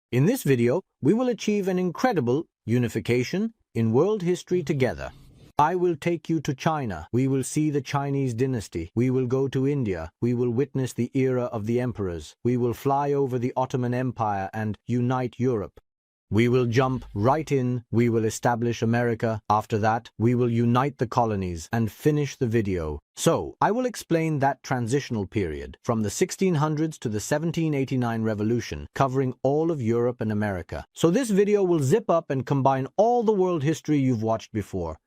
In this video, we will achieve an incredible unification in world history together. I will take you to China. We will see the Chinese dynasty. We will go to India. We will witness the era of the emperors. We will fly over the Ottoman Empire and unite Europe. We will jump right in. We will establish America. After that, we will unite the colonies and finish the video. So, I will explain that transitional period from the 1600s to the 1789 revolution, covering all of Europe and America. So this video will zip up and combine all the world history you've watched before.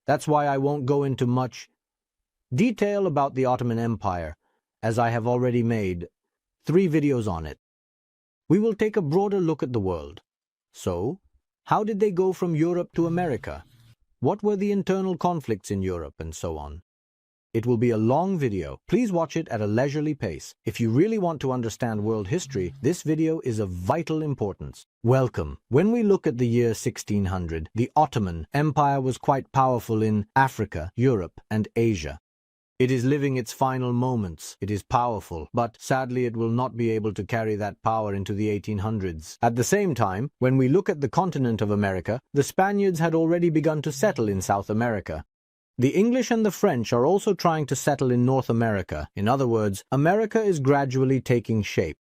That's why I won't go into much detail about the Ottoman Empire, as I have already made 3 videos on it. We will take a broader look at the world. So, how did they go from Europe to America? What were the internal conflicts in Europe and so on? It will be a long video. Please watch it at a leisurely pace. If you really want to understand world history, this video is of vital importance. Welcome. When we look at the year 1600, the Ottoman Empire was quite powerful in Africa, Europe, and Asia. It is living its final moments. It is powerful, but sadly it will not be able to carry that power into the 1800s. At the same time, when we look at the continent of America, the Spaniards had already begun to settle in South America. The English and the French are also trying to settle in North America. In other words, America is gradually taking shape.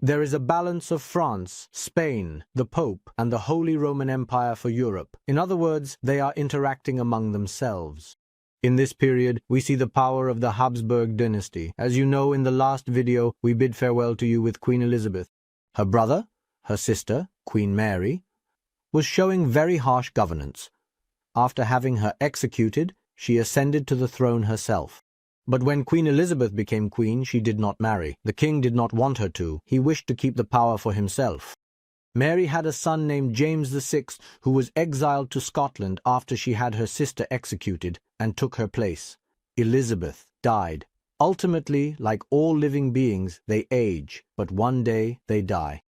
There is a balance of France, Spain, the Pope, and the Holy Roman Empire for Europe. In other words, they are interacting among themselves. In this period, we see the power of the Habsburg dynasty. As you know, in the last video, we bid farewell to you with Queen Elizabeth. Her brother, her sister, Queen Mary, was showing very harsh governance. After having her executed, she ascended to the throne herself. But when Queen Elizabeth became queen, she did not marry. The king did not want her to. He wished to keep the power for himself. Mary had a son named James VI, who was exiled to Scotland after she had her sister executed and took her place. Elizabeth died. Ultimately, like all living beings, they age, but one day they die.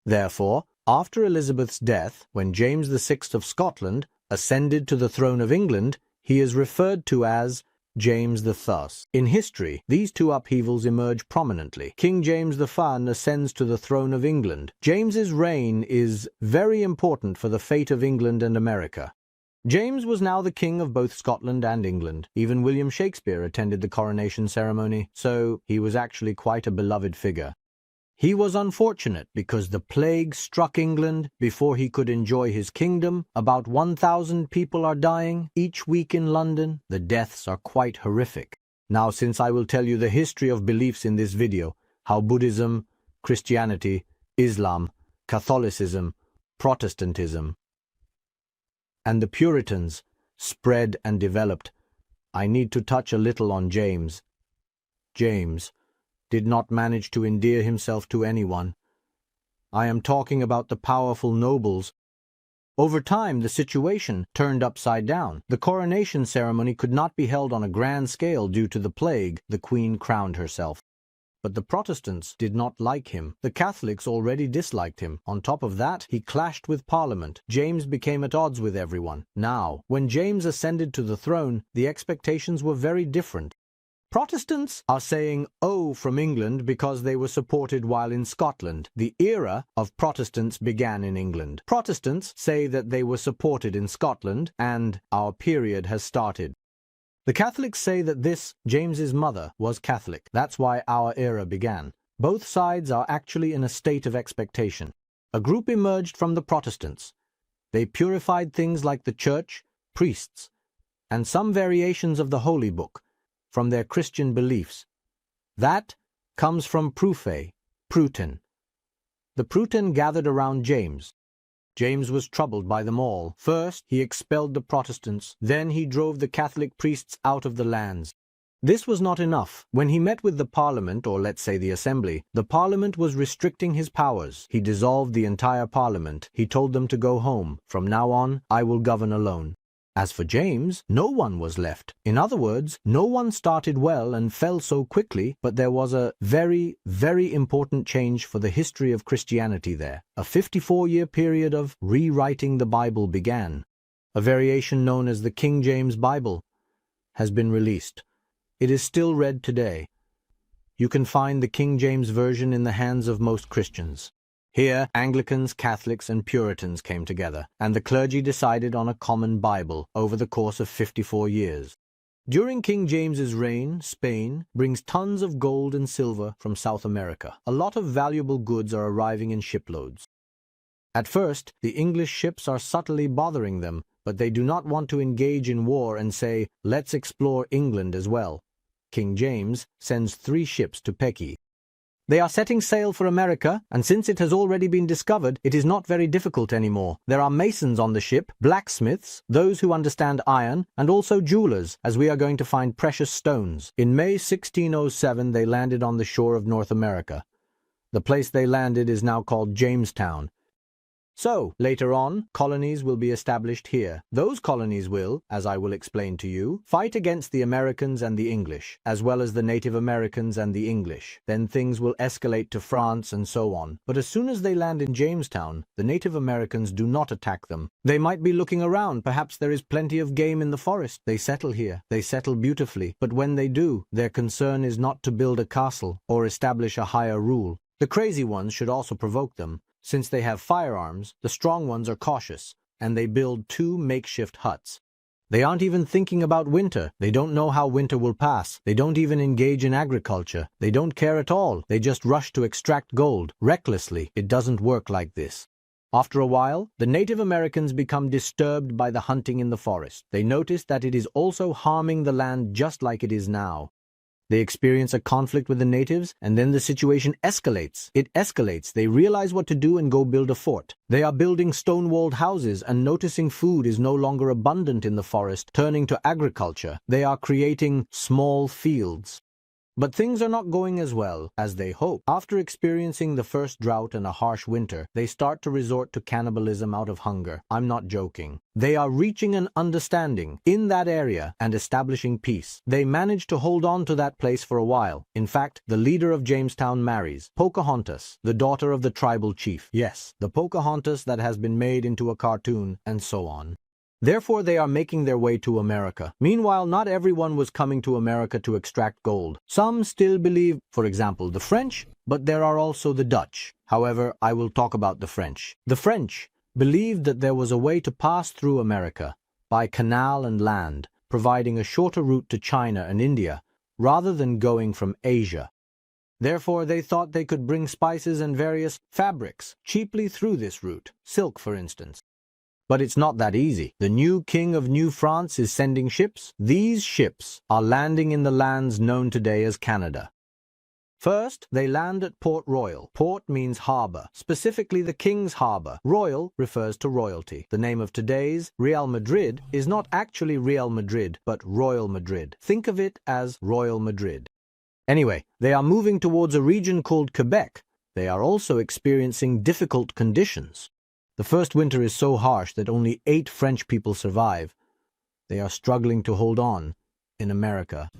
Therefore, after Elizabeth's death, when James VI of Scotland ascended to the throne of England, he is referred to as James the Thus. In history, these two upheavals emerge prominently. King James the Fun ascends to the throne of England. James's reign is very important for the fate of England and America. James was now the king of both Scotland and England. Even William Shakespeare attended the coronation ceremony, so he was actually quite a beloved figure. He was unfortunate because the plague struck England before he could enjoy his kingdom. About 1,000 people are dying each week in London. The deaths are quite horrific. Now, since I will tell you the history of beliefs in this video, how Buddhism, Christianity, Islam, Catholicism, Protestantism, and the Puritans spread and developed, I need to touch a little on James. James did not manage to endear himself to anyone. I am talking about the powerful nobles. Over time, the situation turned upside down. The coronation ceremony could not be held on a grand scale due to the plague. The queen crowned herself. But the Protestants did not like him. The Catholics already disliked him. On top of that, he clashed with Parliament. James became at odds with everyone. Now, when James ascended to the throne, the expectations were very different. Protestants are saying, "Oh," from England because they were supported while in Scotland. The era of Protestants began in England. Protestants say that they were supported in Scotland and our period has started. The Catholics say that this, James's mother, was Catholic. That's why our era began. Both sides are actually in a state of expectation. A group emerged from the Protestants. They purified things like the church, priests, and some variations of the Holy Book from their Christian beliefs. That comes from Prutin. The Prutin gathered around James. James was troubled by them all. First, he expelled the Protestants. Then he drove the Catholic priests out of the lands. This was not enough. When he met with the Parliament, or let's say the Assembly, the Parliament was restricting his powers. He dissolved the entire Parliament. He told them to go home. From now on, I will govern alone. As for James, no one was left. In other words, no one started well and fell so quickly, but there was a very, very important change for the history of Christianity there. A 54-year period of rewriting the Bible began. A variation known as the King James Bible has been released. It is still read today. You can find the King James Version in the hands of most Christians. Here, Anglicans, Catholics, and Puritans came together, and the clergy decided on a common Bible over the course of 54 years. During King James's reign, Spain brings tons of gold and silver from South America. A lot of valuable goods are arriving in shiploads. At first, the English ships are subtly bothering them, but they do not want to engage in war and say, let's explore England as well. King James sends 3 ships to Pequi. They are setting sail for America, and since it has already been discovered, it is not very difficult anymore. There are masons on the ship, blacksmiths, those who understand iron, and also jewelers, as we are going to find precious stones. In May 1607, they landed on the shore of North America. The place they landed is now called Jamestown. So, later on, colonies will be established here. Those colonies will, as I will explain to you, fight against the Americans and the English, as well as the Native Americans and the English. Then things will escalate to France and so on. But as soon as they land in Jamestown, the Native Americans do not attack them. They might be looking around. Perhaps there is plenty of game in the forest. They settle here. They settle beautifully. But when they do, their concern is not to build a castle or establish a higher rule. The crazy ones should also provoke them. Since they have firearms, the strong ones are cautious, and they build 2 makeshift huts. They aren't even thinking about winter. They don't know how winter will pass. They don't even engage in agriculture. They don't care at all. They just rush to extract gold, recklessly. It doesn't work like this. After a while, the Native Americans become disturbed by the hunting in the forest. They notice that it is also harming the land just like it is now. They experience a conflict with the natives, and then the situation escalates. It escalates. They realize what to do and go build a fort. They are building stone-walled houses and noticing food is no longer abundant in the forest, turning to agriculture. They are creating small fields. But things are not going as well as they hope. After experiencing the first drought and a harsh winter, they start to resort to cannibalism out of hunger. I'm not joking. They are reaching an understanding in that area and establishing peace. They manage to hold on to that place for a while. In fact, the leader of Jamestown marries Pocahontas, the daughter of the tribal chief. Yes, the Pocahontas that has been made into a cartoon, and so on. Therefore, they are making their way to America. Meanwhile, not everyone was coming to America to extract gold. Some still believe, for example, the French, but there are also the Dutch. However, I will talk about the French. The French believed that there was a way to pass through America by canal and land, providing a shorter route to China and India, rather than going from Asia. Therefore, they thought they could bring spices and various fabrics cheaply through this route, silk for instance. But it's not that easy. The new king of New France is sending ships. These ships are landing in the lands known today as Canada. First, they land at Port Royal. Port means harbor, specifically the King's Harbor. Royal refers to royalty. The name of today's Real Madrid is not actually Real Madrid, but Royal Madrid. Think of it as Royal Madrid. Anyway, they are moving towards a region called Quebec. They are also experiencing difficult conditions. The first winter is so harsh that only 8 French people survive. They are struggling to hold on in America.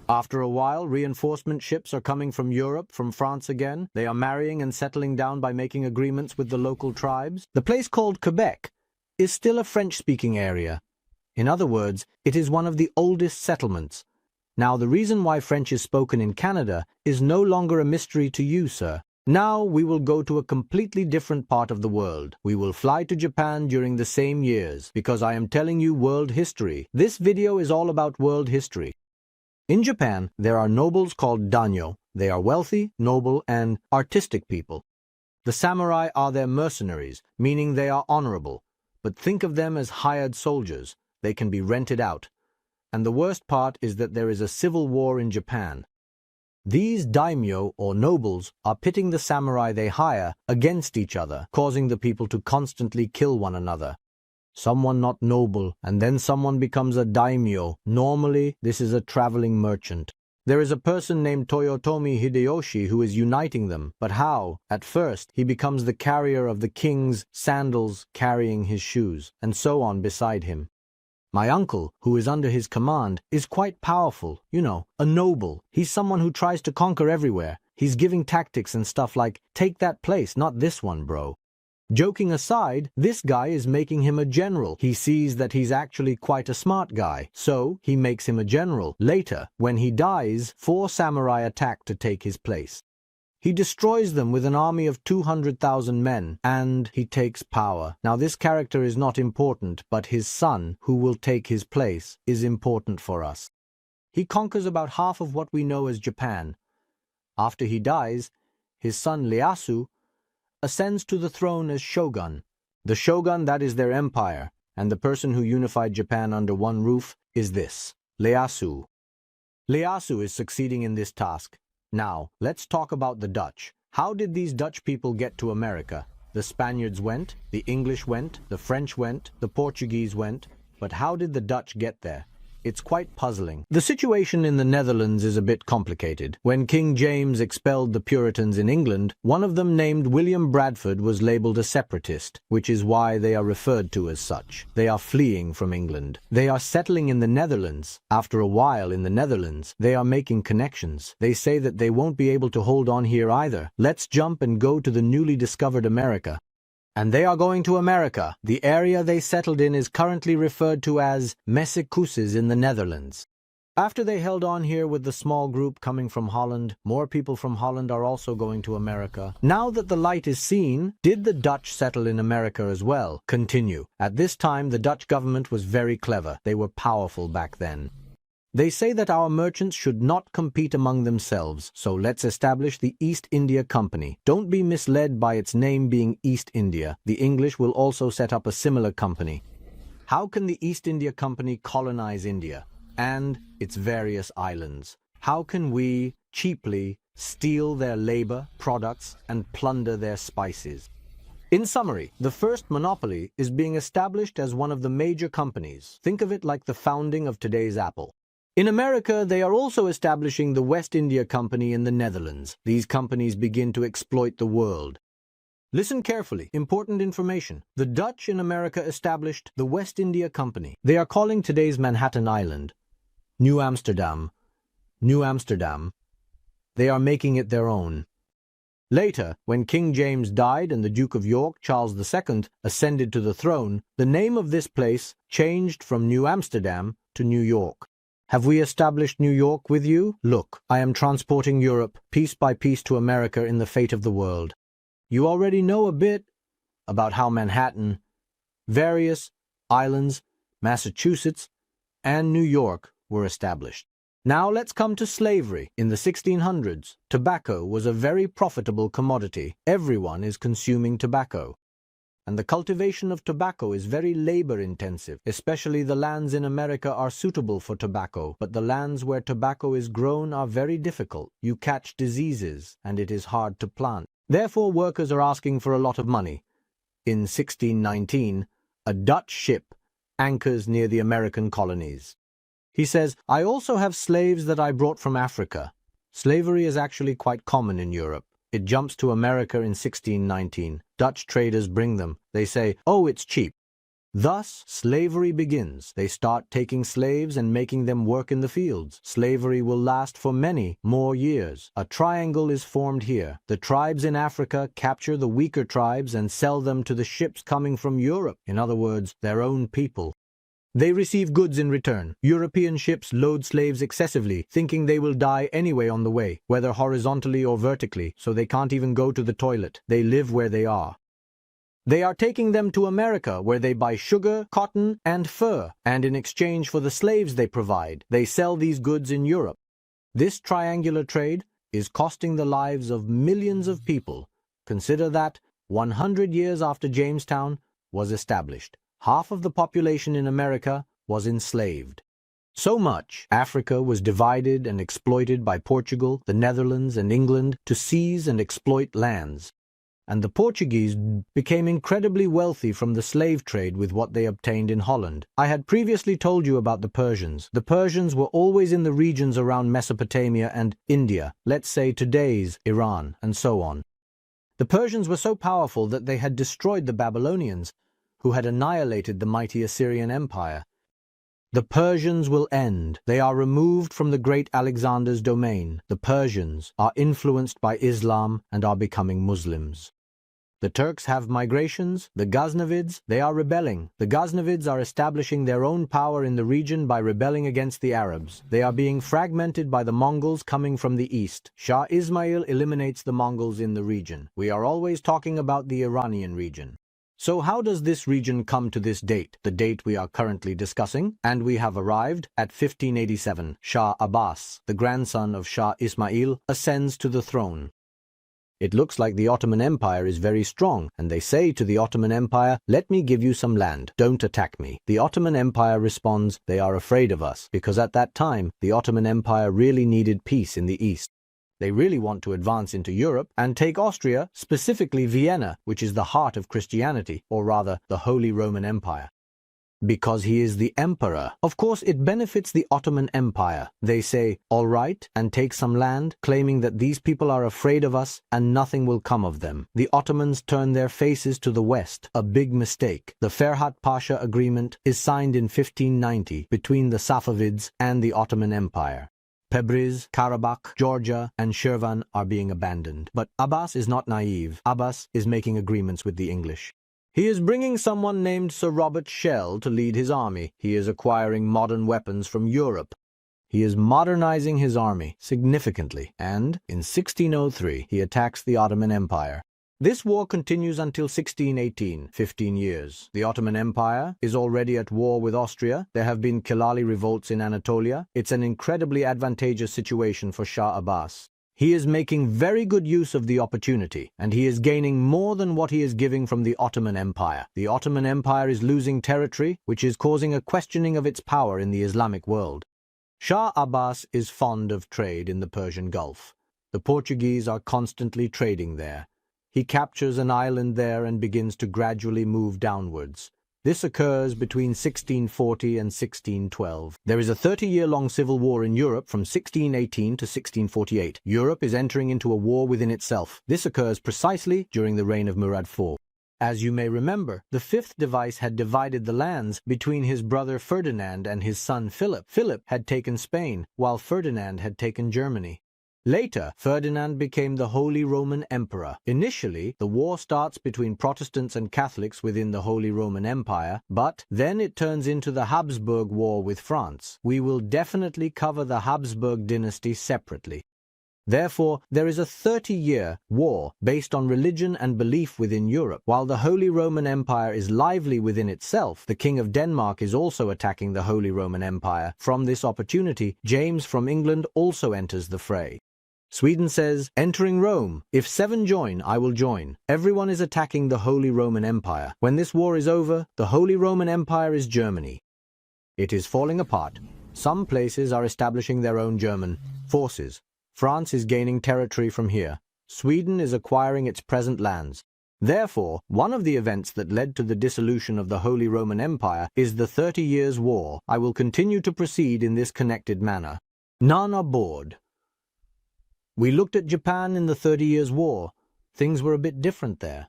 After a while, reinforcement ships are coming from Europe, from France again. They are marrying and settling down by making agreements with the local tribes. The place called Quebec is still a French-speaking area. In other words, it is one of the oldest settlements. Now, the reason why French is spoken in Canada is no longer a mystery to you, sir. Now we will go to a completely different part of the world. We will fly to Japan during the same years, because I am telling you world history. This video is all about world history. In Japan, there are nobles called daimyo. They are wealthy, noble, and artistic people. The samurai are their mercenaries, meaning they are honorable. But think of them as hired soldiers. They can be rented out. And the worst part is that there is a civil war in Japan. These daimyo, or nobles, are pitting the samurai they hire against each other, causing the people to constantly kill one another. Someone not noble, and then someone becomes a daimyo. Normally, this is a traveling merchant. There is a person named Toyotomi Hideyoshi who is uniting them. But how? At first, he becomes the carrier of the king's sandals, carrying his shoes, and so on beside him. My uncle, who is under his command, is quite powerful, a noble. He's someone who tries to conquer everywhere. He's giving tactics and stuff like, take that place, not this one, bro. Joking aside, this guy is making him a general. He sees that he's actually quite a smart guy, so he makes him a general. Later, when he dies, 4 samurai attack to take his place. He destroys them with an army of 200,000 men, and he takes power. Now this character is not important, but his son, who will take his place, is important for us. He conquers about half of what we know as Japan. After he dies, his son Ieyasu ascends to the throne as shogun. The shogun, that is their empire, and the person who unified Japan under one roof is this, Ieyasu. Ieyasu is succeeding in this task. Now, let's talk about the Dutch. How did these Dutch people get to America? The Spaniards went, the English went, the French went, the Portuguese went, but how did the Dutch get there? It's quite puzzling. The situation in the Netherlands is a bit complicated. When King James expelled the Puritans in England, one of them named William Bradford was labelled a separatist, which is why they are referred to as such. They are fleeing from England. They are settling in the Netherlands. After a while in the Netherlands, they are making connections. They say that they won't be able to hold on here either. Let's jump and go to the newly discovered America. And they are going to America. The area they settled in is currently referred to as Massachusetts in the Netherlands. After they held on here with the small group coming from Holland, more people from Holland are also going to America. Now that the light is seen, did the Dutch settle in America as well? Continue. At this time, the Dutch government was very clever. They were powerful back then. They say that our merchants should not compete among themselves, so let's establish the East India Company. Don't be misled by its name being East India. The English will also set up a similar company. How can the East India Company colonize India and its various islands? How can we cheaply steal their labor, products, and plunder their spices? In summary, the first monopoly is being established as one of the major companies. Think of it like the founding of today's Apple. In America, they are also establishing the West India Company in the Netherlands. These companies begin to exploit the world. Listen carefully. Important information. The Dutch in America established the West India Company. They are calling today's Manhattan Island New Amsterdam. New Amsterdam. They are making it their own. Later, when King James died and the Duke of York, Charles II, ascended to the throne, the name of this place changed from New Amsterdam to New York. Have we established New York with you? Look, I am transporting Europe piece by piece to America in the fate of the world. You already know a bit about how Manhattan, various islands, Massachusetts, and New York were established. Now let's come to slavery. In the 1600s, tobacco was a very profitable commodity. Everyone is consuming tobacco. And the cultivation of tobacco is very labor-intensive. Especially the lands in America are suitable for tobacco, but the lands where tobacco is grown are very difficult. You catch diseases, and it is hard to plant. Therefore, workers are asking for a lot of money. In 1619, a Dutch ship anchors near the American colonies. He says, "I also have slaves that I brought from Africa." Slavery is actually quite common in Europe. It jumps to America in 1619. Dutch traders bring them. They say, "Oh, it's cheap." Thus, slavery begins. They start taking slaves and making them work in the fields. Slavery will last for many more years. A triangle is formed here. The tribes in Africa capture the weaker tribes and sell them to the ships coming from Europe. In other words, their own people. They receive goods in return. European ships load slaves excessively, thinking they will die anyway on the way, whether horizontally or vertically, so they can't even go to the toilet. They live where they are. They are taking them to America, where they buy sugar, cotton, and fur, and in exchange for the slaves they provide, they sell these goods in Europe. This triangular trade is costing the lives of millions of people. Consider that 100 years after Jamestown was established, half of the population in America was enslaved. So much, Africa was divided and exploited by Portugal, the Netherlands, and England to seize and exploit lands. And the Portuguese became incredibly wealthy from the slave trade with what they obtained in Holland. I had previously told you about the Persians. The Persians were always in the regions around Mesopotamia and India, let's say today's Iran, and so on. The Persians were so powerful that they had destroyed the Babylonians, who had annihilated the mighty Assyrian Empire. The Persians will end. They are removed from the great Alexander's domain. The Persians are influenced by Islam and are becoming Muslims. The Turks have migrations. The Ghaznavids, they are rebelling. The Ghaznavids are establishing their own power in the region by rebelling against the Arabs. They are being fragmented by the Mongols coming from the east. Shah Ismail eliminates the Mongols in the region. We are always talking about the Iranian region. So how does this region come to this date, the date we are currently discussing? And we have arrived at 1587. Shah Abbas, the grandson of Shah Ismail, ascends to the throne. It looks like the Ottoman Empire is very strong, and they say to the Ottoman Empire, "Let me give you some land. Don't attack me." The Ottoman Empire responds, "They are afraid of us," because at that time, the Ottoman Empire really needed peace in the east. They really want to advance into Europe and take Austria, specifically Vienna, which is the heart of Christianity, or rather, the Holy Roman Empire. Because he is the emperor, of course it benefits the Ottoman Empire. They say, "All right," and take some land, claiming that these people are afraid of us and nothing will come of them. The Ottomans turn their faces to the west, a big mistake. The Ferhat Pasha Agreement is signed in 1590 between the Safavids and the Ottoman Empire. Tabriz, Karabakh, Georgia, and Shirvan are being abandoned. But Abbas is not naive. Abbas is making agreements with the English. He is bringing someone named Sir Robert Shell to lead his army. He is acquiring modern weapons from Europe. He is modernizing his army significantly, and in 1603 he attacks the Ottoman Empire. This war continues until 1618, 15 years. The Ottoman Empire is already at war with Austria. There have been Kilali revolts in Anatolia. It's an incredibly advantageous situation for Shah Abbas. He is making very good use of the opportunity, and he is gaining more than what he is giving from the Ottoman Empire. The Ottoman Empire is losing territory, which is causing a questioning of its power in the Islamic world. Shah Abbas is fond of trade in the Persian Gulf. The Portuguese are constantly trading there. He captures an island there and begins to gradually move downwards. This occurs between 1640 and 1612. There is a 30-year-long civil war in Europe from 1618 to 1648. Europe is entering into a war within itself. This occurs precisely during the reign of Murad IV. As you may remember, the fifth device had divided the lands between his brother Ferdinand and his son Philip. Philip had taken Spain, while Ferdinand had taken Germany. Later, Ferdinand became the Holy Roman Emperor. Initially, the war starts between Protestants and Catholics within the Holy Roman Empire, but then it turns into the Habsburg War with France. We will definitely cover the Habsburg dynasty separately. Therefore, there is a 30-year war based on religion and belief within Europe. While the Holy Roman Empire is lively within itself, the King of Denmark is also attacking the Holy Roman Empire. From this opportunity, James from England also enters the fray. Sweden says, "Entering Rome. If 7 join, I will join." Everyone is attacking the Holy Roman Empire. When this war is over, the Holy Roman Empire is Germany. It is falling apart. Some places are establishing their own German forces. France is gaining territory from here. Sweden is acquiring its present lands. Therefore, one of the events that led to the dissolution of the Holy Roman Empire is the 30 Years' War. I will continue to proceed in this connected manner. None are bored. We looked at Japan in the 30 Years' War. Things were a bit different there.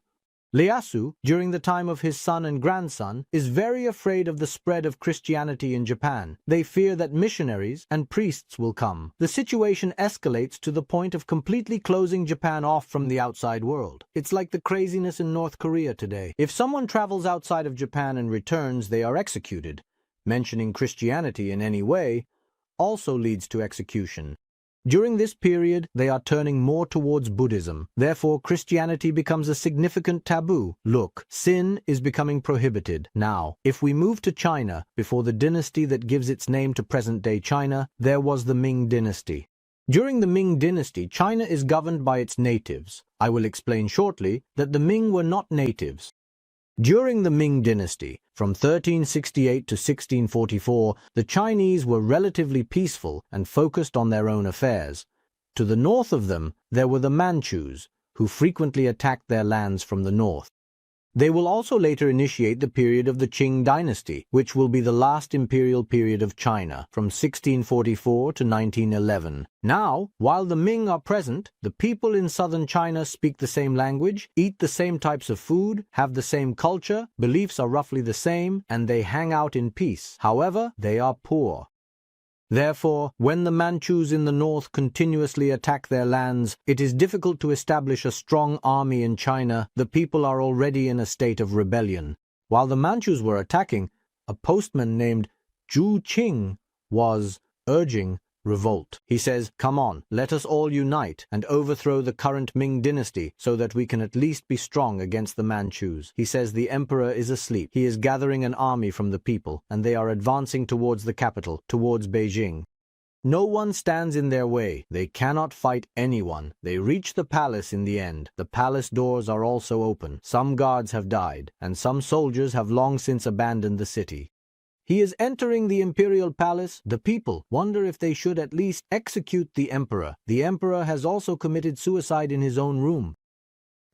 Ieyasu, during the time of his son and grandson, is very afraid of the spread of Christianity in Japan. They fear that missionaries and priests will come. The situation escalates to the point of completely closing Japan off from the outside world. It's like the craziness in North Korea today. If someone travels outside of Japan and returns, they are executed. Mentioning Christianity in any way also leads to execution. During this period, they are turning more towards Buddhism. Therefore, Christianity becomes a significant taboo. Look, sin is becoming prohibited. Now, if we move to China, before the dynasty that gives its name to present-day China, there was the Ming dynasty. During the Ming dynasty, China is governed by its natives. I will explain shortly that the Ming were not natives. During the Ming dynasty, from 1368 to 1644, the Chinese were relatively peaceful and focused on their own affairs. To the north of them, there were the Manchus, who frequently attacked their lands from the north. They will also later initiate the period of the Qing dynasty, which will be the last imperial period of China, from 1644 to 1911. Now, while the Ming are present, the people in southern China speak the same language, eat the same types of food, have the same culture, beliefs are roughly the same, and they hang out in peace. However, they are poor. Therefore, when the Manchus in the north continuously attack their lands, it is difficult to establish a strong army in China. The people are already in a state of rebellion. While the Manchus were attacking, a postman named Zhu Qing was urging revolt. He says, "Come on, let us all unite and overthrow the current Ming dynasty so that we can at least be strong against the Manchus." He says the emperor is asleep. He is gathering an army from the people, and they are advancing towards the capital, towards Beijing. No one stands in their way. They cannot fight anyone. They reach the palace in the end. The palace doors are also open. Some guards have died, and some soldiers have long since abandoned the city. He is entering the imperial palace. The people wonder if they should at least execute the emperor. The emperor has also committed suicide in his own room.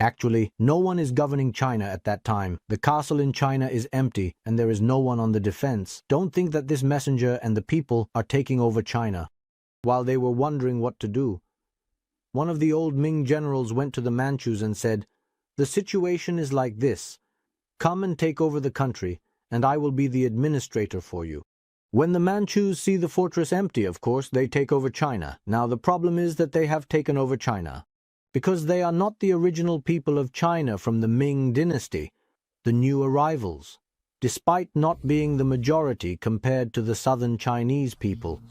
Actually, no one is governing China at that time. The castle in China is empty, and there is no one on the defense. Don't think that this messenger and the people are taking over China. While they were wondering what to do, one of the old Ming generals went to the Manchus and said, "The situation is like this. Come and take over the country, and I will be the administrator for you." When the Manchus see the fortress empty, of course, they take over China. Now the problem is that they have taken over China because they are not the original people of China from the Ming dynasty, the new arrivals. Despite not being the majority compared to the southern Chinese people,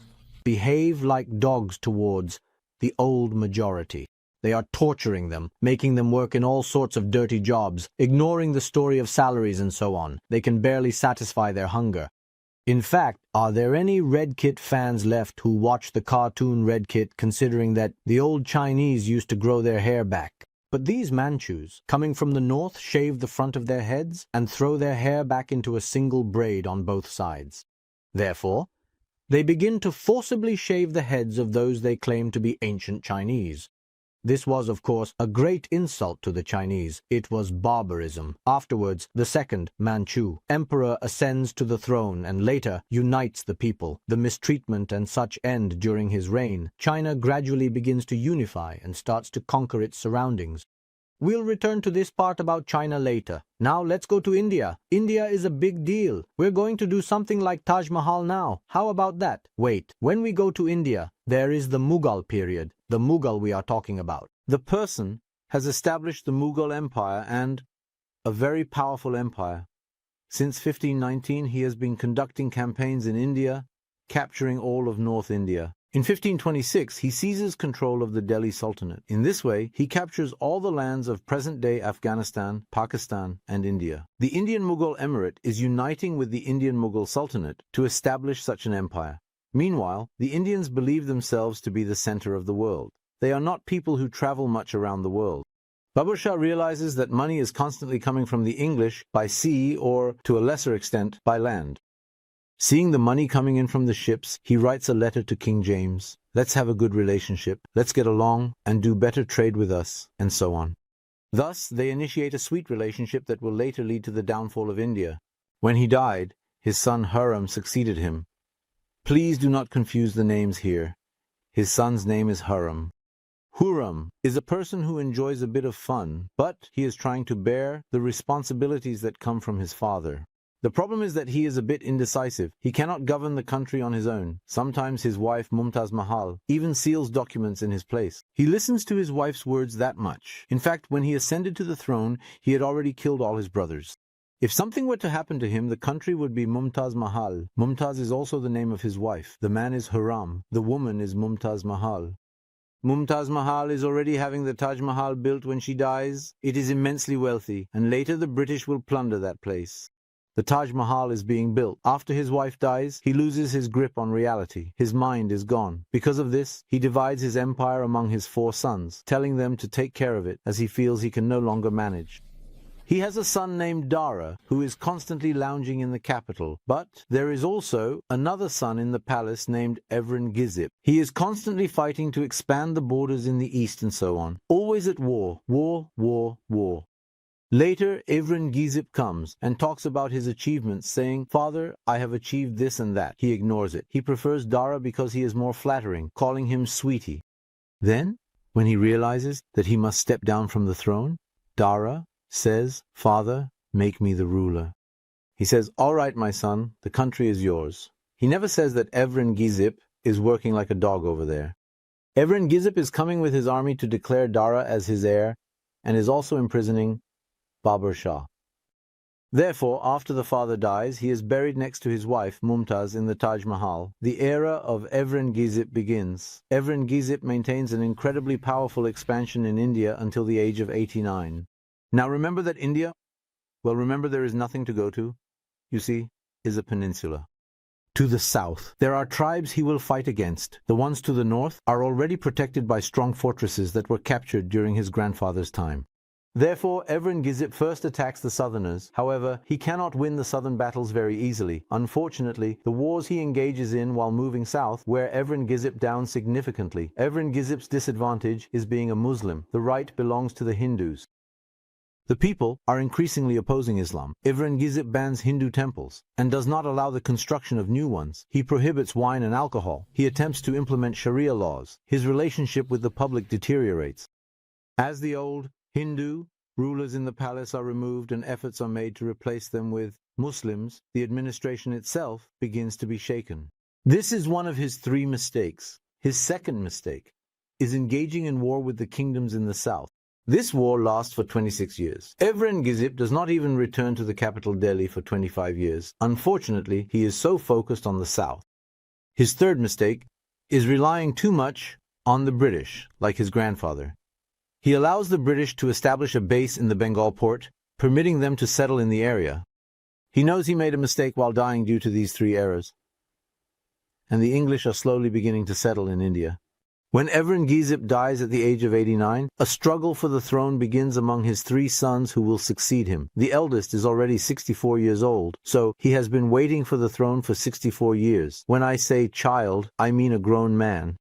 behave like dogs towards the old majority. They are torturing them, making them work in all sorts of dirty jobs, ignoring the story of salaries and so on. They can barely satisfy their hunger. In fact, are there any Red Kit fans left who watch the cartoon Red Kit, considering that the old Chinese used to grow their hair back? But these Manchus, coming from the north, shave the front of their heads and throw their hair back into a single braid on both sides. Therefore, they begin to forcibly shave the heads of those they claim to be ancient Chinese. This was, of course, a great insult to the Chinese. It was barbarism. Afterwards, the second Manchu emperor ascends to the throne and later unites the people. The mistreatment and such end during his reign. China gradually begins to unify and starts to conquer its surroundings. We'll return to this part about China later. Now let's go to India. India is a big deal. We're going to do something like Taj Mahal now. How about that? Wait, when we go to India, there is the Mughal period, the Mughal we are talking about. The person has established the Mughal Empire, and a very powerful empire. Since 1519, he has been conducting campaigns in India, capturing all of North India. In 1526, he seizes control of the Delhi Sultanate. In this way, he captures all the lands of present-day Afghanistan, Pakistan, and India. The Indian Mughal Emirate is uniting with the Indian Mughal Sultanate to establish such an empire. Meanwhile, the Indians believe themselves to be the center of the world. They are not people who travel much around the world. Babur Shah realizes that money is constantly coming from the English by sea or, to a lesser extent, by land. Seeing the money coming in from the ships, he writes a letter to King James. Let's have a good relationship, let's get along and do better trade with us, and so on. Thus, they initiate a sweet relationship that will later lead to the downfall of India. When he died, his son Hurram succeeded him. Please do not confuse the names here. His son's name is Hurram. Hurram is a person who enjoys a bit of fun, but he is trying to bear the responsibilities that come from his father. The problem is that he is a bit indecisive. He cannot govern the country on his own. Sometimes his wife, Mumtaz Mahal, even seals documents in his place. He listens to his wife's words that much. In fact, when he ascended to the throne, he had already killed all his brothers. If something were to happen to him, the country would be Mumtaz Mahal. Mumtaz is also the name of his wife. The man is Hurram. The woman is Mumtaz Mahal. Mumtaz Mahal is already having the Taj Mahal built when she dies. It is immensely wealthy, and later the British will plunder that place. The Taj Mahal is being built. After his wife dies, he loses his grip on reality. His mind is gone. Because of this, he divides his empire among his 4 sons, telling them to take care of it as he feels he can no longer manage. He has a son named Dara, who is constantly lounging in the capital, but there is also another son in the palace named Aurangzeb. He is constantly fighting to expand the borders in the east and so on. Always at war, war, war, war. Later, Aurangzeb comes and talks about his achievements, saying, "Father, I have achieved this and that." He ignores it. He prefers Dara because he is more flattering, calling him sweetie. Then, when he realizes that he must step down from the throne, Dara says, "Father, make me the ruler." He says, "All right, my son, the country is yours." He never says that Aurangzeb is working like a dog over there. Evren-Gizip is coming with his army to declare Dara as his heir and is also imprisoning Babur Shah. Therefore, after the father dies, he is buried next to his wife, Mumtaz, in the Taj Mahal. The era of Evren-Gizip begins. Evren-Gizip maintains an incredibly powerful expansion in India until the age of 89. Now remember that India, well, remember there is nothing to go to, you see, is a peninsula. To the south, there are tribes he will fight against. The ones to the north are already protected by strong fortresses that were captured during his grandfather's time. Therefore, Evren-Gizip first attacks the southerners. However, he cannot win the southern battles very easily. Unfortunately, the wars he engages in while moving south wear Evren-Gizip down significantly. Evren-Gizip's disadvantage is being a Muslim. The right belongs to the Hindus. The people are increasingly opposing Islam. Evren-Gizip bans Hindu temples and does not allow the construction of new ones. He prohibits wine and alcohol. He attempts to implement Sharia laws. His relationship with the public deteriorates. As the old Hindu rulers in the palace are removed and efforts are made to replace them with Muslims, the administration itself begins to be shaken. This is one of his 3 mistakes. His second mistake is engaging in war with the kingdoms in the south. This war lasts for 26 years. Evren-Gizip does not even return to the capital Delhi for 25 years. Unfortunately, he is so focused on the south. His third mistake is relying too much on the British, like his grandfather. He allows the British to establish a base in the Bengal port, permitting them to settle in the area. He knows he made a mistake while dying due to these 3 errors. And the English are slowly beginning to settle in India. When Evren-Gizip dies at the age of 89, a struggle for the throne begins among his 3 sons who will succeed him. The eldest is already 64 years old, so he has been waiting for the throne for 64 years. When I say child, I mean a grown man.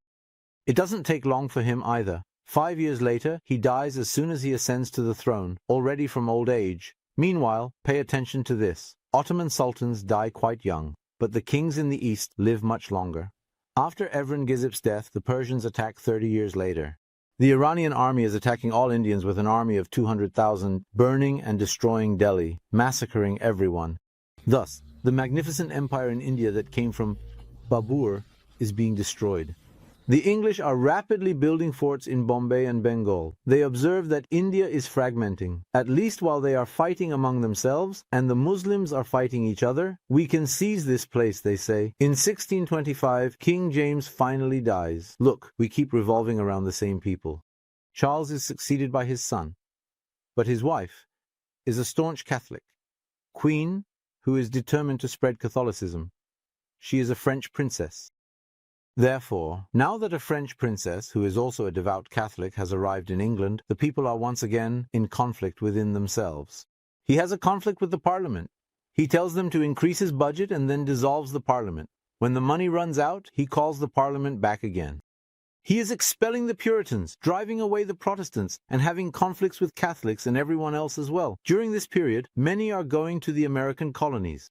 It doesn't take long for him either. 5 years later, he dies as soon as he ascends to the throne, already from old age. Meanwhile, pay attention to this. Ottoman sultans die quite young, but the kings in the east live much longer. After Evren-Gizip's death, the Persians attack 30 years later. The Iranian army is attacking all Indians with an army of 200,000, burning and destroying Delhi, massacring everyone. Thus, the magnificent empire in India that came from Babur is being destroyed. The English are rapidly building forts in Bombay and Bengal. They observe that India is fragmenting. At least while they are fighting among themselves and the Muslims are fighting each other, we can seize this place, they say. In 1625, King James finally dies. Look, we keep revolving around the same people. Charles is succeeded by his son, but his wife is a staunch Catholic, queen who is determined to spread Catholicism. She is a French princess. Therefore, now that a French princess, who is also a devout Catholic, has arrived in England, the people are once again in conflict within themselves. He has a conflict with the Parliament. He tells them to increase his budget and then dissolves the Parliament. When the money runs out, he calls the Parliament back again. He is expelling the Puritans, driving away the Protestants, and having conflicts with Catholics and everyone else as well. During this period, many are going to the American colonies.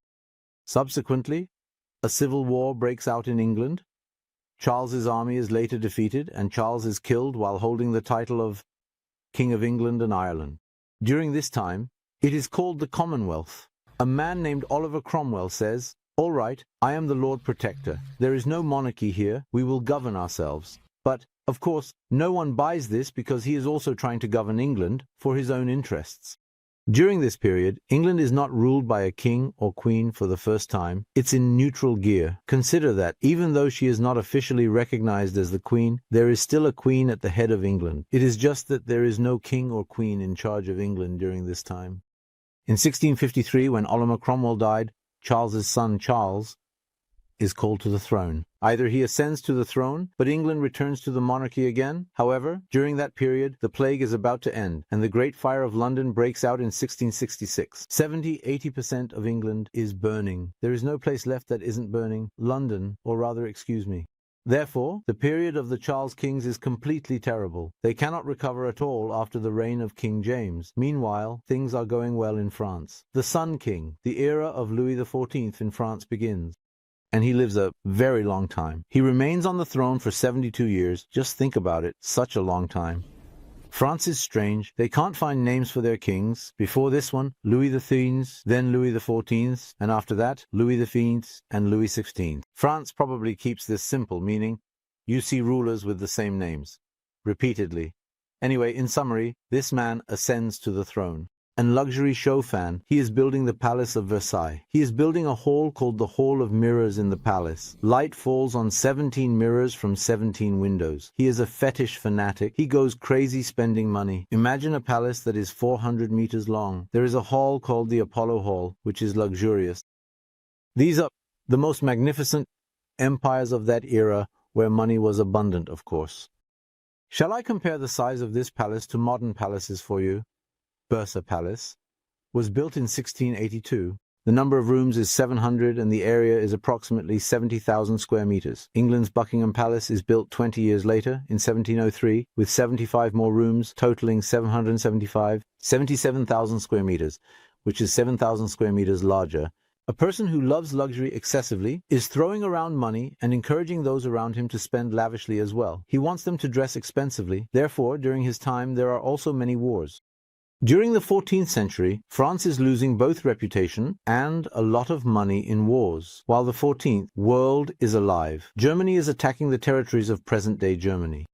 Subsequently, a civil war breaks out in England. Charles's army is later defeated, and Charles is killed while holding the title of King of England and Ireland. During this time, it is called the Commonwealth. A man named Oliver Cromwell says, "All right, I am the Lord Protector. There is no monarchy here. We will govern ourselves." But, of course, no one buys this because he is also trying to govern England for his own interests. During this period, England is not ruled by a king or queen for the first time. It's in neutral gear. Consider that, even though she is not officially recognized as the queen, there is still a queen at the head of England. It is just that there is no king or queen in charge of England during this time. In 1653, when Oliver Cromwell died, Charles's son Charles is called to the throne. Either he ascends to the throne, but England returns to the monarchy again. However, during that period, the plague is about to end, and the Great Fire of London breaks out in 1666. 70–80% of England is burning. There is no place left that isn't burning. London, or rather, excuse me. Therefore, the period of the Charles kings is completely terrible. They cannot recover at all after the reign of King James. Meanwhile, things are going well in France. The Sun King, the era of Louis XIV in France begins. And he lives a very long time. He remains on the throne for 72 years. Just think about it, such a long time. France is strange. They can't find names for their kings. Before this one, Louis XIII, then Louis XIV, and after that, Louis V and Louis XVI. France probably keeps this simple, meaning you see rulers with the same names, repeatedly. Anyway, in summary, this man ascends to the throne. And luxury show fan, he is building the Palace of Versailles. He is building a hall called the Hall of Mirrors in the palace. Light falls on 17 mirrors from 17 windows. He is a fetish fanatic. He goes crazy spending money. Imagine a palace that is 400 meters long. There is a hall called the Apollo Hall, which is luxurious. These are the most magnificent empires of that era, where money was abundant, of course. Shall I compare the size of this palace to modern palaces for you? Bursa Palace was built in 1682. The number of rooms is 700 and the area is approximately 70,000 square meters. England's Buckingham Palace is built 20 years later in 1703 with 75 more rooms totaling 77,000 square meters, which is 7,000 square meters larger. A person who loves luxury excessively is throwing around money and encouraging those around him to spend lavishly as well. He wants them to dress expensively. Therefore, during his time, there are also many wars. During the 14th century, France is losing both reputation and a lot of money in wars, while the 14th world is alive. Germany is attacking the territories of present-day Germany.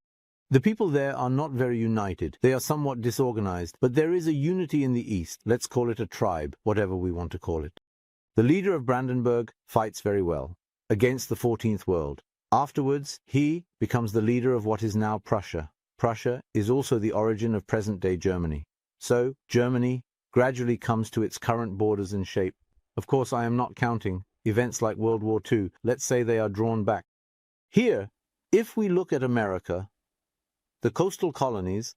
The people there are not very united. They are somewhat disorganized, but there is a unity in the East. Let's call it a tribe, whatever we want to call it. The leader of Brandenburg fights very well against the 14th world. Afterwards, he becomes the leader of what is now Prussia. Prussia is also the origin of present-day Germany. So, Germany gradually comes to its current borders and shape. Of course, I am not counting events like World War II. Let's say they are drawn back. Here, if we look at America, the coastal colonies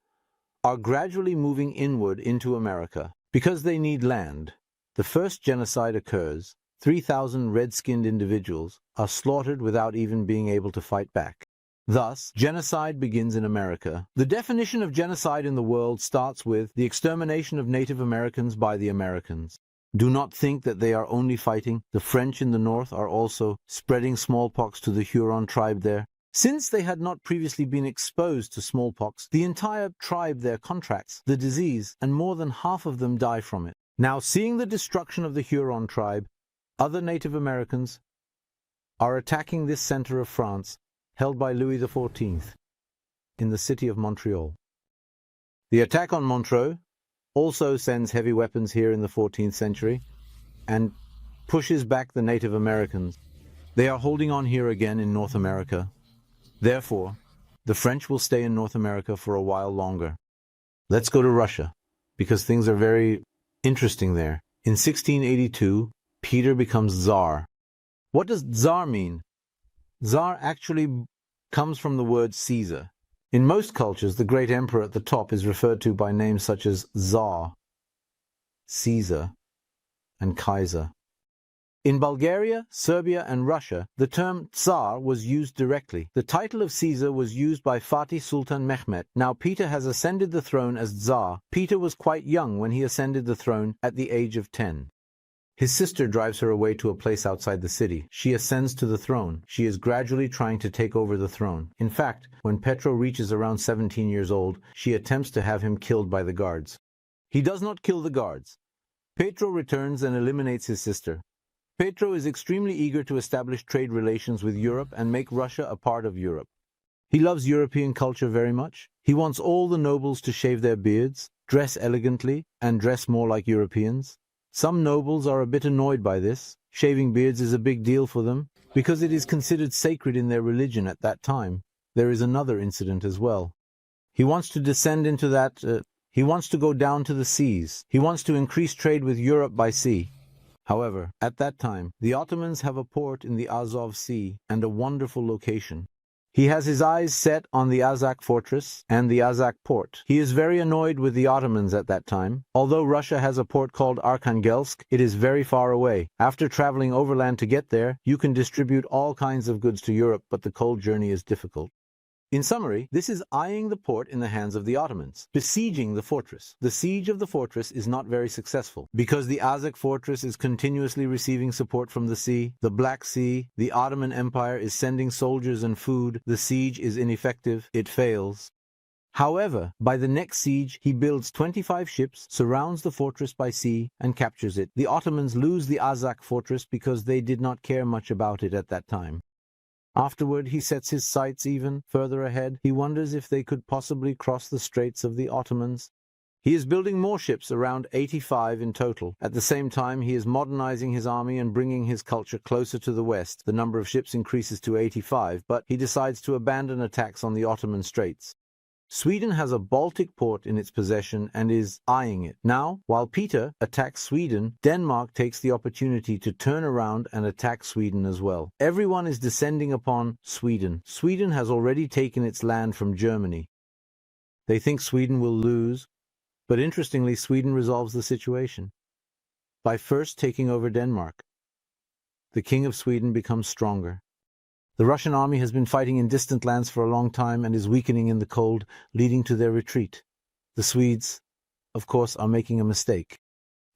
are gradually moving inward into America because they need land. The first genocide occurs. 3,000 red-skinned individuals are slaughtered without even being able to fight back. Thus, genocide begins in America. The definition of genocide in the world starts with the extermination of Native Americans by the Americans. Do not think that they are only fighting. The French in the north are also spreading smallpox to the Huron tribe there. Since they had not previously been exposed to smallpox, the entire tribe there contracts the disease, and more than half of them die from it. Now, seeing the destruction of the Huron tribe, other Native Americans are attacking this center of France, held by Louis XIV, in the city of Montreal. The attack on Montreux also sends heavy weapons here in the 14th century and pushes back the Native Americans. They are holding on here again in North America. Therefore, the French will stay in North America for a while longer. Let's go to Russia, because things are very interesting there. In 1682, Peter becomes Tsar. What does Tsar mean? Tsar actually comes from the word Caesar. In most cultures, the great emperor at the top is referred to by names such as Tsar, Caesar, and Kaiser. In Bulgaria, Serbia, and Russia, the term Tsar was used directly. The title of Caesar was used by Fatih Sultan Mehmet. Now Peter has ascended the throne as Tsar. Peter was quite young when he ascended the throne at the age of 10. His sister drives her away to a place outside the city. She ascends to the throne. She is gradually trying to take over the throne. In fact, when Petro reaches around 17 years old, she attempts to have him killed by the guards. He does not kill the guards. Petro returns and eliminates his sister. Petro is extremely eager to establish trade relations with Europe and make Russia a part of Europe. He loves European culture very much. He wants all the nobles to shave their beards, dress elegantly, and dress more like Europeans. Some nobles are a bit annoyed by this. Shaving beards is a big deal for them, because it is considered sacred in their religion at that time. There is another incident as well. He wants to descend into that, he wants to go down to the seas. He wants to increase trade with Europe by sea. However, at that time, the Ottomans have a port in the Azov Sea and a wonderful location. He has his eyes set on the Azak fortress and the Azak port. He is very annoyed with the Ottomans at that time. Although Russia has a port called Arkhangelsk, it is very far away. After traveling overland to get there, you can distribute all kinds of goods to Europe, but the cold journey is difficult. In summary, this is eyeing the port in the hands of the Ottomans, besieging the fortress. The siege of the fortress is not very successful, because the Azak fortress is continuously receiving support from the sea, the Black Sea. The Ottoman Empire is sending soldiers and food. The siege is ineffective. It fails. However, by the next siege, he builds 25 ships, surrounds the fortress by sea, and captures it. The Ottomans lose the Azak fortress because they did not care much about it at that time. Afterward, he sets his sights even further ahead. He wonders if they could possibly cross the straits of the Ottomans. He is building more ships, around 85 in total. At the same time, he is modernizing his army and bringing his culture closer to the West. The number of ships increases to 85, but he decides to abandon attacks on the Ottoman Straits. Sweden has a Baltic port in its possession and is eyeing it. Now, while Peter attacks Sweden, Denmark takes the opportunity to turn around and attack Sweden as well. Everyone is descending upon Sweden. Sweden has already taken its land from Germany. They think Sweden will lose, but interestingly, Sweden resolves the situation by first taking over Denmark. The King of Sweden becomes stronger. The Russian army has been fighting in distant lands for a long time and is weakening in the cold, leading to their retreat. The Swedes, of course, are making a mistake.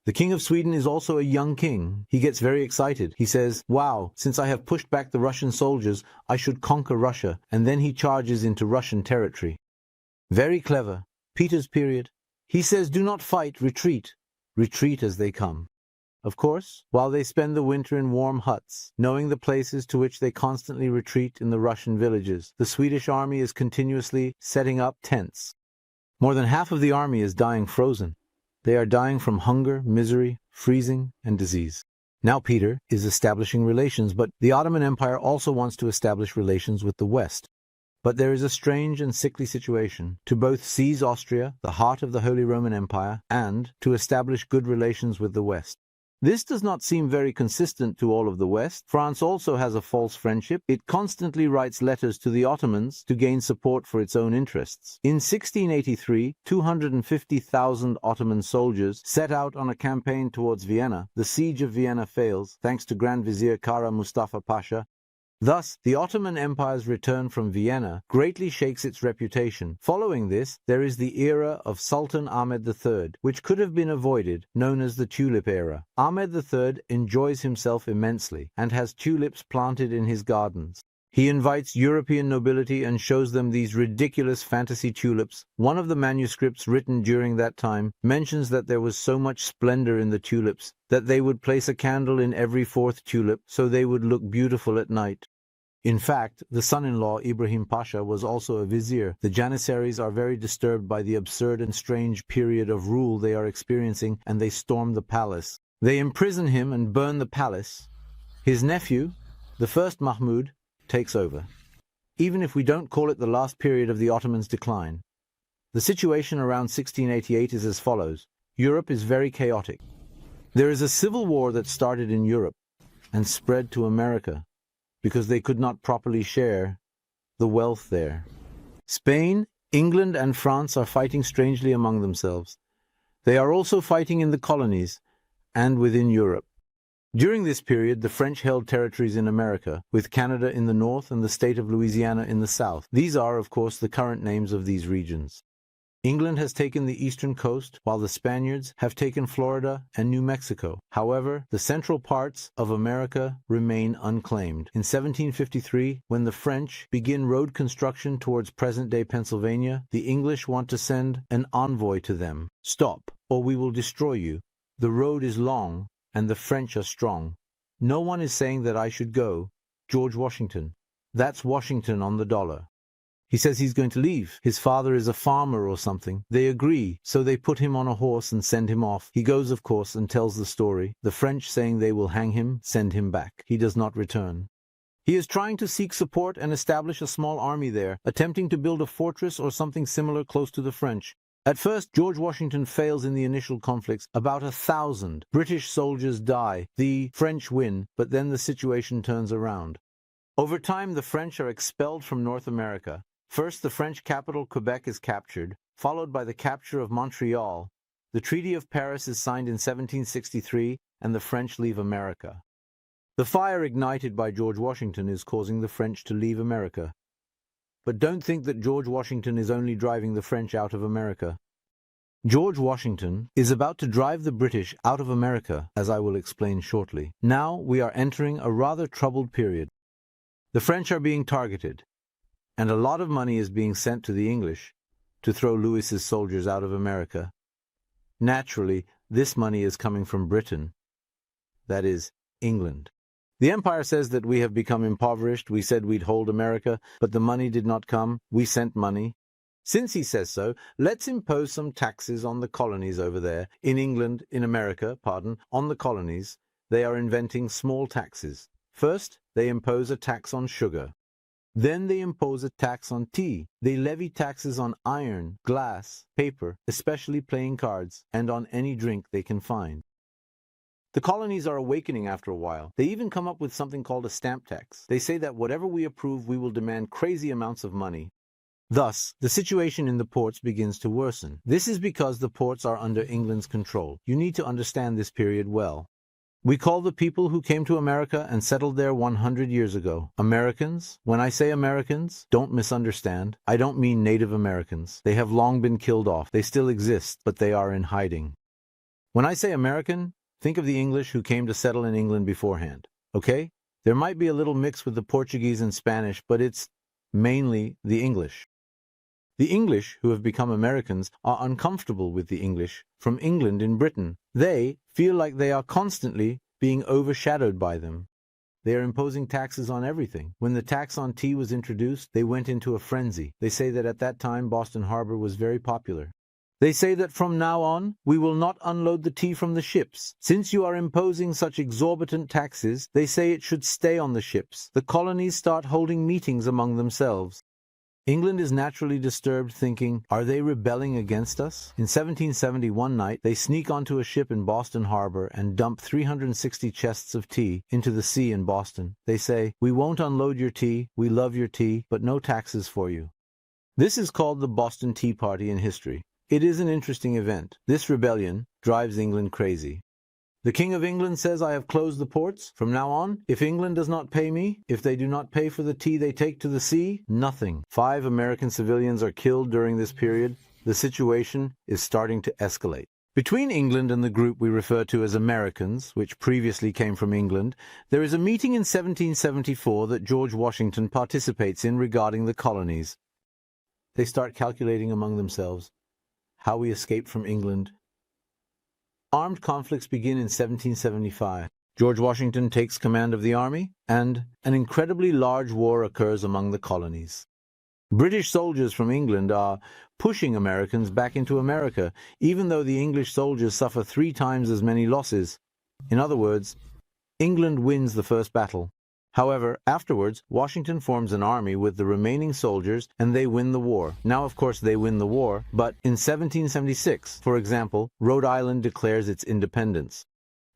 The King of Sweden is also a young king. He gets very excited. He says, "Wow, since I have pushed back the Russian soldiers, I should conquer Russia," and then he charges into Russian territory. Very clever. Peter's period. He says, "Do not fight, retreat. Retreat as they come." Of course, while they spend the winter in warm huts, knowing the places to which they constantly retreat in the Russian villages, the Swedish army is continuously setting up tents. More than half of the army is dying frozen. They are dying from hunger, misery, freezing, and disease. Now Peter is establishing relations, but the Ottoman Empire also wants to establish relations with the West. But there is a strange and sickly situation: to both seize Austria, the heart of the Holy Roman Empire, and to establish good relations with the West. This does not seem very consistent to all of the West. France also has a false friendship. It constantly writes letters to the Ottomans to gain support for its own interests. In 1683, 250,000 Ottoman soldiers set out on a campaign towards Vienna. The siege of Vienna fails, thanks to Grand Vizier Kara Mustafa Pasha. Thus, the Ottoman Empire's return from Vienna greatly shakes its reputation. Following this, there is the era of Sultan Ahmed III, which could have been avoided, known as the Tulip era. Ahmed III enjoys himself immensely and has tulips planted in his gardens. He invites European nobility and shows them these ridiculous fantasy tulips. One of the manuscripts written during that time mentions that there was so much splendor in the tulips that they would place a candle in every fourth tulip so they would look beautiful at night. In fact, the son-in-law Ibrahim Pasha was also a vizier. The Janissaries are very disturbed by the absurd and strange period of rule they are experiencing, and they storm the palace. They imprison him and burn the palace. His nephew, the first Mahmud, takes over. Even if we don't call it the last period of the Ottomans' decline, the situation around 1688 is as follows. Europe is very chaotic. There is a civil war that started in Europe and spread to America, because they could not properly share the wealth there. Spain, England, and France are fighting strangely among themselves. They are also fighting in the colonies and within Europe. During this period, the French held territories in America, with Canada in the north and the state of Louisiana in the south. These are, of course, the current names of these regions. England has taken the eastern coast, while the Spaniards have taken Florida and New Mexico. However, the central parts of America remain unclaimed. In 1753, when the French begin road construction towards present-day Pennsylvania, the English want to send an envoy to them. "Stop, or we will destroy you. The road is long, and the French are strong. No one is saying that I should go. George Washington. That's Washington on the dollar. He says he's going to leave. His father is a farmer or something. They agree, so they put him on a horse and send him off. He goes, of course, and tells the story. The French, saying they will hang him, send him back. He does not return. He is trying to seek support and establish a small army there, attempting to build a fortress or something similar close to the French. At first, George Washington fails in the initial conflicts. About 1,000 British soldiers die. The French win, but then the situation turns around. Over time, the French are expelled from North America. First, the French capital, Quebec, is captured, followed by the capture of Montreal. The Treaty of Paris is signed in 1763, and the French leave America. The fire ignited by George Washington is causing the French to leave America. But don't think that George Washington is only driving the French out of America. George Washington is about to drive the British out of America, as I will explain shortly. Now we are entering a rather troubled period. The French are being targeted, and a lot of money is being sent to the English. to throw Louis's soldiers out of America. Naturally, this money is coming from Britain, that is, England. The empire says that we have become impoverished. We said we'd hold America, but the money did not come. We sent money. Since he says so, let's impose some taxes on the colonies over there. In England, in America, on the colonies, they are inventing small taxes. First, they impose a tax on sugar. Then they impose a tax on tea. They levy taxes on iron, glass, paper, especially playing cards, and on any drink they can find. The colonies are awakening after a while. They even come up with something called a stamp tax. They say that whatever we approve, we will demand crazy amounts of money. Thus, the situation in the ports begins to worsen. This is because the ports are under England's control. You need to understand this period well. We call the people who came to America and settled there 100 years ago Americans. When I say Americans, don't misunderstand. I don't mean Native Americans. They have long been killed off. They still exist, but they are in hiding. When I say American, think of the English who came to settle in England beforehand, okay? There might be a little mix with the Portuguese and Spanish, but it's mainly the English. The English who have become Americans are uncomfortable with the English from England in Britain. They feel like they are constantly being overshadowed by them. They are imposing taxes on everything. When the tax on tea was introduced, they went into a frenzy. They say that at that time Boston Harbor was very popular. They say that from now on, we will not unload the tea from the ships. Since you are imposing such exorbitant taxes, they say it should stay on the ships. The colonies start holding meetings among themselves. England is naturally disturbed, thinking, are they rebelling against us? In 1770, one night, they sneak onto a ship in Boston Harbor and dump 360 chests of tea into the sea in Boston. They say, we won't unload your tea, we love your tea, but no taxes for you. This is called the Boston Tea Party in history. It is an interesting event. This rebellion drives England crazy. The King of England says, I have closed the ports. From now on, if England does not pay me, if they do not pay for the tea they take to the sea, nothing. 5 American civilians are killed during this period. The situation is starting to escalate. Between England and the group we refer to as Americans, which previously came from England, there is a meeting in 1774 that George Washington participates in regarding the colonies. They start calculating among themselves how we escaped from England. Armed conflicts begin in 1775. George Washington takes command of the army, and an incredibly large war occurs among the colonies. British soldiers from England are pushing Americans back into America, even though the English soldiers suffer 3 times as many losses. In other words, England wins the first battle. However, afterwards, Washington forms an army with the remaining soldiers, and they win the war. Now, of course, they win the war, but in 1776, for example, Rhode Island declares its independence.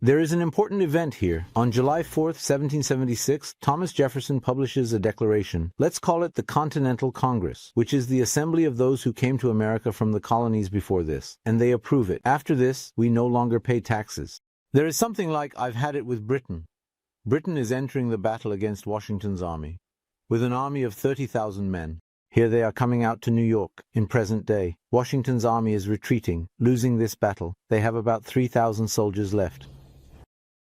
There is an important event here. On July 4th, 1776, Thomas Jefferson publishes a declaration. Let's call it the Continental Congress, which is the assembly of those who came to America from the colonies before this, and they approve it. After this, we no longer pay taxes. There is something like I've had it with Britain. Britain is entering the battle against Washington's army, with an army of 30,000 men. Here they are coming out to New York in present day. Washington's army is retreating, losing this battle. They have about 3,000 soldiers left.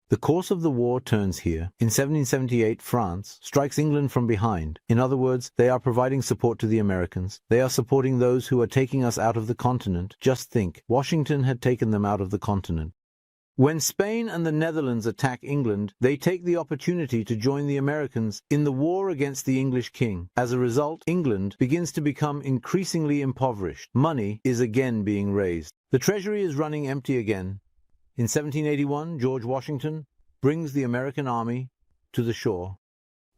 The course of the war turns here. In 1778, France strikes England from behind. In other words, they are providing support to the Americans. They are supporting those who are taking us out of the continent. Just think, Washington had taken them out of the continent. When Spain and the Netherlands attack England, they take the opportunity to join the Americans in the war against the English king. As a result, England begins to become increasingly impoverished. Money is again being raised. The treasury is running empty again. In 1781, George Washington brings the American army to the shore.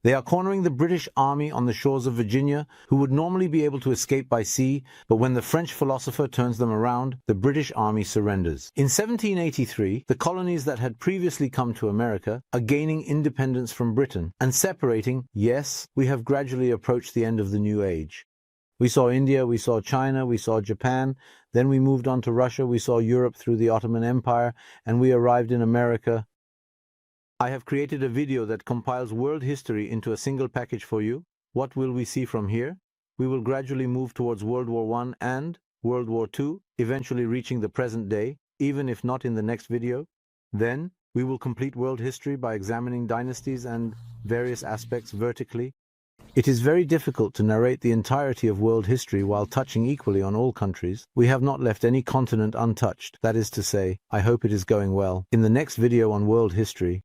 They are cornering the British army on the shores of Virginia, who would normally be able to escape by sea, but when the French philosopher turns them around, the British army surrenders. In 1783, the colonies that had previously come to America are gaining independence from Britain and separating. Yes, we have gradually approached the end of the New Age. We saw India, we saw China, we saw Japan, then we moved on to Russia, we saw Europe through the Ottoman Empire, and we arrived in America. I have created a video that compiles world history into a single package for you. What will we see from here? We will gradually move towards World War I and World War II, eventually reaching the present day, even if not in the next video. Then, we will complete world history by examining dynasties and various aspects vertically. It is very difficult to narrate the entirety of world history while touching equally on all countries. We have not left any continent untouched. That is to say, I hope it is going well. In the next video on world history,